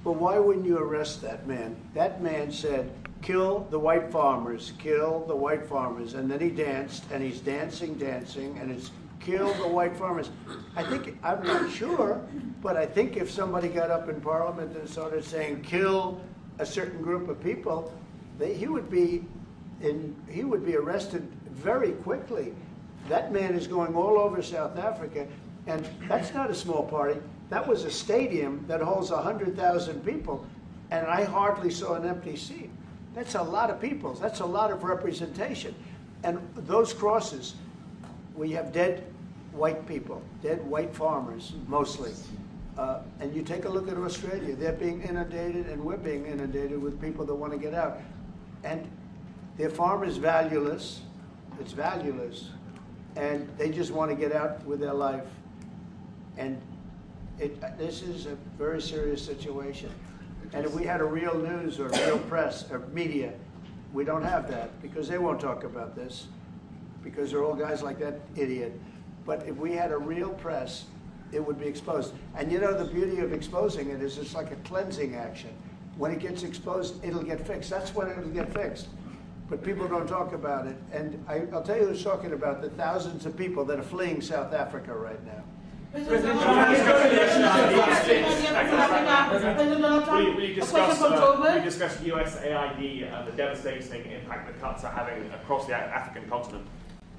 But why wouldn't you arrest that man? That man said, kill the white farmers, kill the white farmers. And then he danced, and he's dancing, and it's kill the white farmers. I think, I'm not sure, but I think if somebody got up in Parliament and started saying, kill a certain group of people, he would be arrested very quickly. That man is going all over South Africa, and that's not a small party. That was a stadium that holds 100,000 people, and I hardly saw an empty seat. That's a lot of people. That's a lot of representation. And those crosses, we have dead white people, dead white farmers, mostly. And you take a look at Australia, they're being inundated, and we're being inundated with people that want to get out. And their farm is valueless. It's valueless. And they just want to get out with their life. And this is a very serious situation. And if we had a real news or real press or media, we don't have that because they won't talk about this because they're all guys like that idiot. But if we had a real press, it would be exposed. And you know, the beauty of exposing it is it's like a cleansing action. When it gets exposed, it'll get fixed. That's when it'll get fixed. But people don't talk about it. And I'll tell you who's talking about the thousands of people that are fleeing South Africa right now. We discussed USAID and the devastating impact the cuts are having across the African continent.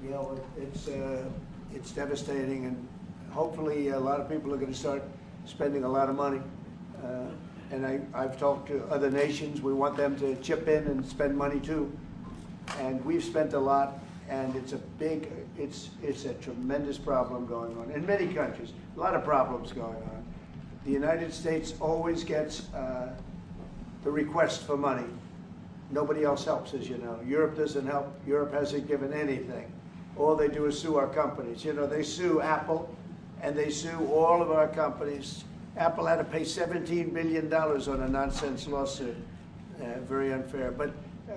Yeah, well, it's devastating, and hopefully a lot of people are going to start spending a lot of money. And I've talked to other nations. We want them to chip in and spend money too. And we've spent a lot, and it's a tremendous problem going on in many countries. A lot of problems going on. The United States always gets the request for money. Nobody else helps, as you know. Europe doesn't help. Europe hasn't given anything. All they do is sue our companies. You know, they sue Apple, and they sue all of our companies. Apple had to pay $17 billion on a nonsense lawsuit. Very unfair. But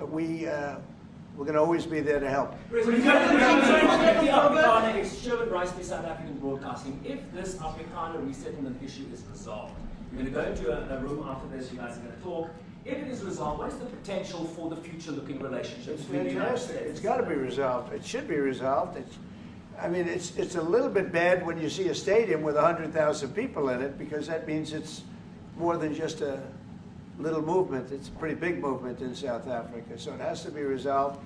we're going to always be there to help. The Afrikaner extravagant rights to South African broadcasting. If this Afrikaner resettlement issue is resolved, we're going to go into a room after this, you guys are going to talk. If it is resolved, what is the potential for the future-looking relationship between the United States? It's got to be resolved. It should be resolved. I mean, it's a little bit bad when you see a stadium with 100,000 people in it, because that means it's more than just a little movement. It's a pretty big movement in South Africa, so it has to be resolved.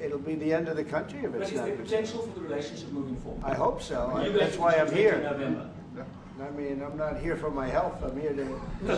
It'll be the end of the country if it's not. But is there potential for the relationship moving forward? I hope so. That's why I'm here. I mean, I'm not here for my health. I'm here to see